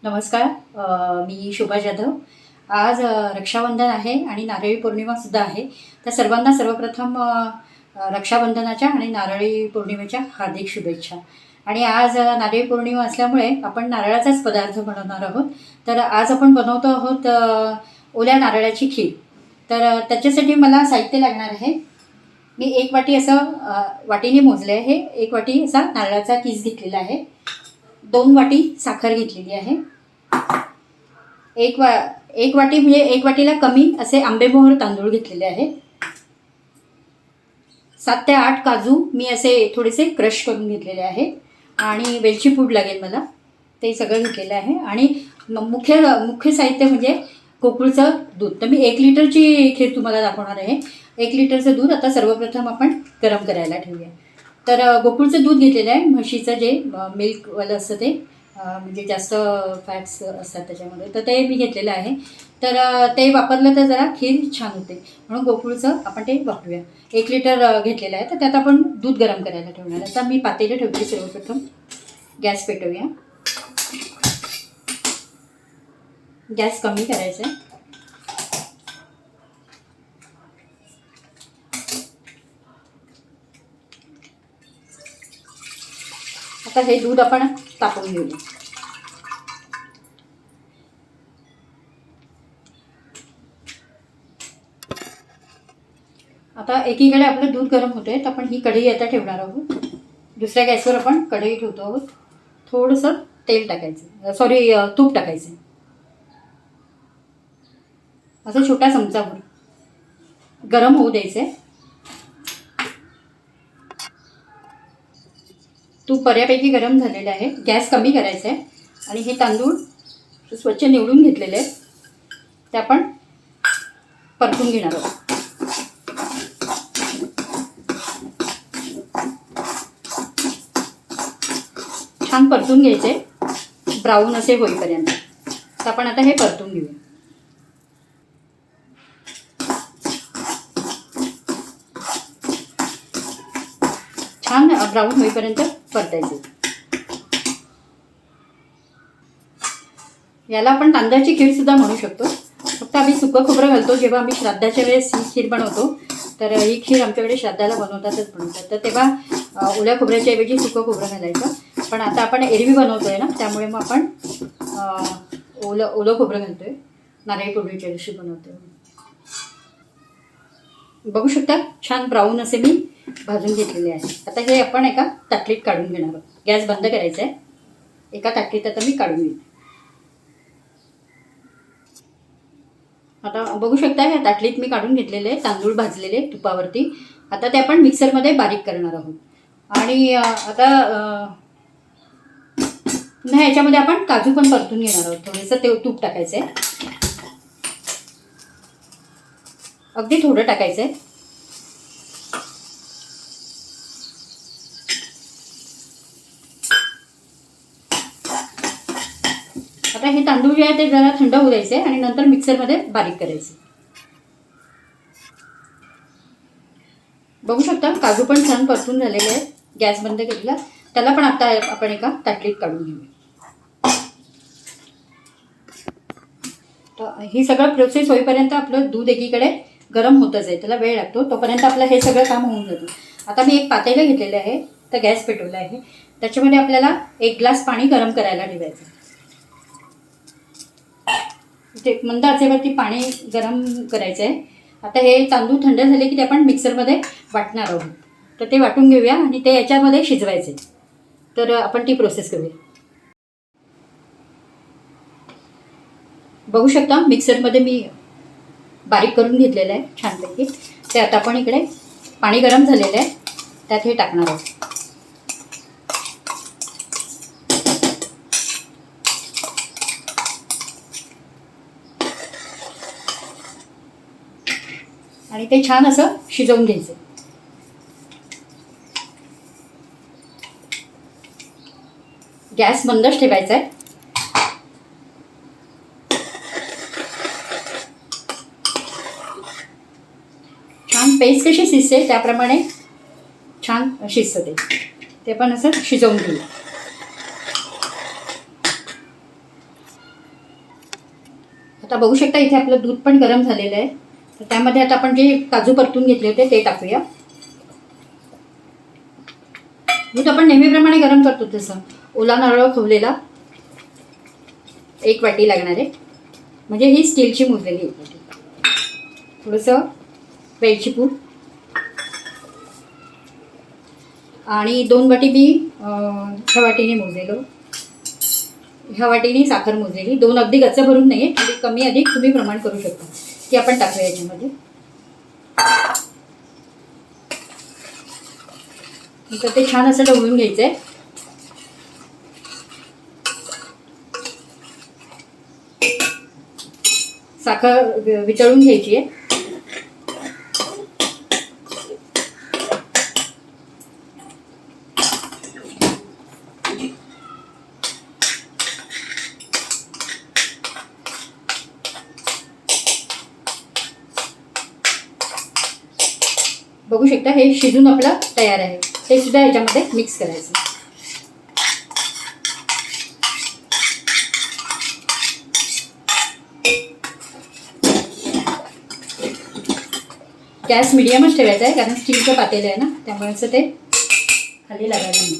नमस्कार. मी शोभा जाधव. आज रक्षाबंधन आहे आणि नारळी पौर्णिमासुद्धा आहे. तर सर्वांना सर्वप्रथम रक्षाबंधनाच्या आणि नारळी पौर्णिमेच्या हार्दिक शुभेच्छा. आणि आज नारळी पौर्णिमा असल्यामुळे आपण नारळाचाच पदार्थ बनवणार आहोत. तर आज आपण बनवतो आहोत ओल्या नारळाची खीर. तर त्याच्यासाठी मला साहित्य लागणार आहे. मी 1 वाटी असं वाटीने मोजले आहे. 1 वाटी असा नारळाचा किस घेतलेला आहे. 2 वाटी साखर घेतलेली आहे. एक वाटी म्हणजे 1 वाटीला कमी असे आंबेमोहर तांदूळ घेतलेले आहेत. 7 ते 8 काजू मी असे थोडेसे क्रश करून घेतलेले आहे. आणि वेलची पूड लागेल मला, ते सगळं घेतलेलं आहे. आणि मुख्य साहित्य म्हणजे गोकुळचं दूध. तर मी 1 लिटरची खीर तुम्हाला दाखवणार आहे. 1 लिटरचं दूध आता सर्वप्रथम आपण गरम करायला ठेवूया. तर गोकुळचं दूध घेतलेलं आहे, म्हशीचं जे मिल्कवालं असतं ते, म्हणजे जास्त फॅट्स असतात त्याच्यामध्ये, तर ते मी घेतलेलं आहे. तर ते वापरलं तर जरा खीर छान होते, म्हणून गोकुळचं आपण ते वापरूया. 1 लिटर घेतलेलं आहे. तर त्यात आपण दूध गरम करायला ठेवणार. आता मी पातेलं ठेवते. सर्वप्रथम गॅस पेटवूया. गॅस कमी करायचा आहे. आता हे दूध आपण तापवून घेऊया. आता एकीकडे आपलं दूध गरम होतंय, तर आपण ही कढई आता ठेवणार आहोत. दुसऱ्या गॅसवर आपण कढई ठेवतो आहोत. थोडंसं तेल टाकायचं, तूप टाकायचं, असं छोटा चमचाभर गरम होऊ द्यायचं आहे. तूप बऱ्यापैकी गरम झालेलं आहे. गॅस कमी करायचा आहे. आणि हे तांदूळ स्वच्छ निवडून घेतलेले आहेत, ते आपण परतून घेणार आहोत. छान परतून घ्यायचे, ब्राऊन असे होईपर्यंत. तर आपण आता हे परतून घेऊया. छान ब्राऊन होईपर्यंत परतायचे. याला आपण तांदळाची खीर सुद्धा म्हणू शकतो. फक्त आम्ही सुकं खोबरं घालतो जेव्हा आम्ही श्राद्धाच्या वेळेस ही खीर बनवतो. तर ही खीर आमच्याकडे श्राद्धाला बनवतात. तर तेव्हा ओल्या खोबऱ्याच्या ऐवजी सुकं खोबरं घालायचं. पण आता आपण एरवी बनवतोय ना, त्यामुळे मग आपण ओलं खोबरं घालतोय. नारळी पौर्णिमेच्या दिवशी बनवतोय. बघू शकता छान ब्राऊन असे मी भाजून घेतलेले आहे. आता हे आपण एका ताटलीत काढून घेणार आहोत. गॅस बंद करायचा आहे. एका ताटलीत आता मी काढून घेईन. आता बघू शकता ह्या ताटलीत मी काढून घेतलेले तांदूळ भाजलेले तुपावरती. आता ते आपण मिक्सरमध्ये बारीक करणार आहोत. आणि आता ह्याच्यामध्ये आपण काजू पण परतून घेणार आहोत. थोडंसं ते तूप टाकायचं आहे, अगदी थोडं टाकायचं आहे. आता हे तांदूळ जे आहे ते जरा थंड होऊ द्यायचे आणि नंतर मिक्सरमध्ये बारीक करायचे. बघू शकता काजू पण छान परतून झालेले आहेत. गॅस बंद केलेला. त्याला पण आता आपण एका ताटलीत काढून घेऊया. तर ही सगळं प्रोसेस होईपर्यंत आपलं दूध एकीकडे गरम होतच आहे, त्याला वेळ लागतो. तोपर्यंत आपलं हे सगळं काम होऊन जातं. आता मी एक पातेलं घेतलेलं आहे, तर गॅस पेटवला आहे. त्याच्यामध्ये आपल्याला 1 ग्लास पाणी गरम करायला ठेवायचं. ते मंद आचेवरती पाणी गरम करायचं आहे. आता हे तांदूळ थंड झाले की ते आपण मिक्सरमध्ये वाटणार आहोत. तर ते वाटून घेऊया आणि ते याच्यामध्ये शिजवायचे. तर आपण ती प्रोसेस करूया. बघू शकता मिक्सरमध्ये मी बारीक करून घेतलेलं आहे छानपैकी. ते आता आपण इकडे पाणी गरम झालेलं आहे, त्यात हे टाकणार आहोत. आणि ते छान असं शिजवून घ्यायचं. गॅस मंदच ठेवायचा आहे. छान पेस्ट कशी शिजते त्याप्रमाणे छान शिजतं ते पण असं शिजवून घेऊ. आता बघू शकता इथे आपलं दूध पण गरम झालेलं आहे. तर त्यामध्ये आता आपण जे काजू परतून घेतले होते ते टाकूया. दूध आपण नेहमीप्रमाणे गरम करतो तसं. ओला नारळ खवलेला 1 वाटी लागणार आहे, म्हणजे ही स्टीलची मोजलेली आहे. थोडंसं वेलची पूड आणि 2 वाटी मी ह्या वाटीने मोजलेलो, ह्या वाटीने साखर मोजलेली. 2 अगदी गच्च भरून नाही आहे, थोडी कमी अधिक तुम्ही प्रमाण करू शकता. ती आपण टाकूया याच्यामध्ये. तर ते छान असं ढवळून घ्यायचं आहे. साखर वितळून घ्यायची आहे. बघू शकता हे शिजून आपलं तयार आहे. ते सुद्धा ह्याच्यामध्ये मिक्स करायचं. गॅस मिडियमच ठेवायचा आहे, कारण स्टीलचं पातेलं आहे ना, त्यामुळे असं ते खाली लागायला नाही.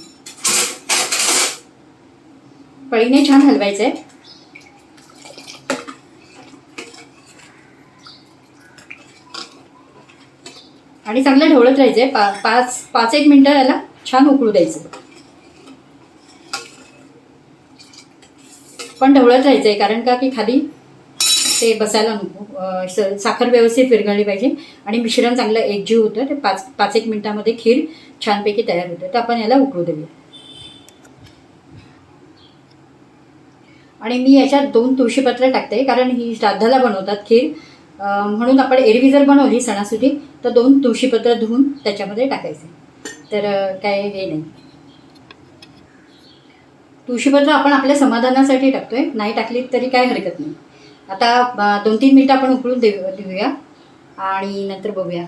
पळीने छान हलवायचं आहे. आणि चांगलं ढवळत राहायचं आहे. 5-1 मिनटं याला छान उकळू द्यायचं. पण ढवळत राहायचं आहे, कारण का की खाली ते बसायला नको. साखर व्यवस्थित विरघळली पाहिजे आणि मिश्रण चांगलं एकजीव होतं. ते 5-1 मिनटामध्ये खीर छानपैकी तयार होतं. तर आपण याला उकळू देऊया. आणि मी याच्यात 2 तुळशीपत्र टाकते, कारण ही श्राद्धाला बनवतात खीर, म्हणून आपण एरवी जर बनवली सणासुदी तर 2 तुळशीपत्र धुवून त्याच्यामध्ये टाकायचे. तर काय हे नाही. तुळशीपत्र आपण आपल्या समाधानासाठी टाकतोय, नाही टाकली तरी काय हरकत नाही. आता 2-3 मिनटं आपण उकळून देऊया आणि नंतर बघूया.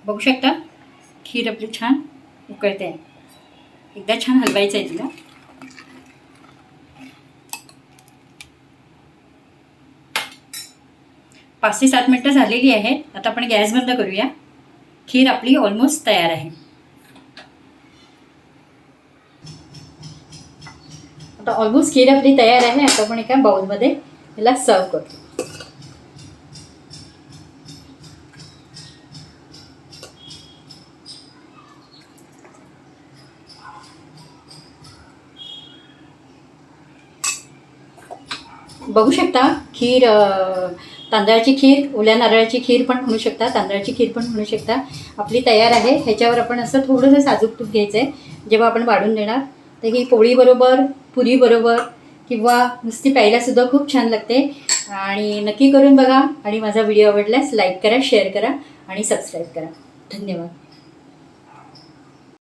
बघू शकता खीर आपली छान उकळते आहे. एकदा छान हलवायचं आहे तिला. 5 ते 7 मिनटं झालेली आहेत. आता आपण गॅस बंद करूया. खीर आपली ऑलमोस्ट तयार आहे. आता ऑलमोस्ट खीर आपली तयार आहे. आता आपण एका बाउलमध्ये याला सर्व करतो. बघू शकता खीर, तांदळाची खीर, ओल्या नारळाची खीर पण म्हणू शकता, तांदळाची खीर पण म्हणू शकता, आपली तयार आहे. ह्याच्यावर आपण असं थोडंसं साजूक तूप घ्यायचं आहे. जेव्हा आपण वाढून देणार तर ही पोळीबरोबर, पुरीबरोबर किंवा नुसती प्यायलासुद्धा खूप छान लागते. आणि नक्की करून बघा. आणि माझा व्हिडिओ आवडल्यास लाईक करा, शेअर करा आणि सबस्क्राईब करा. धन्यवाद.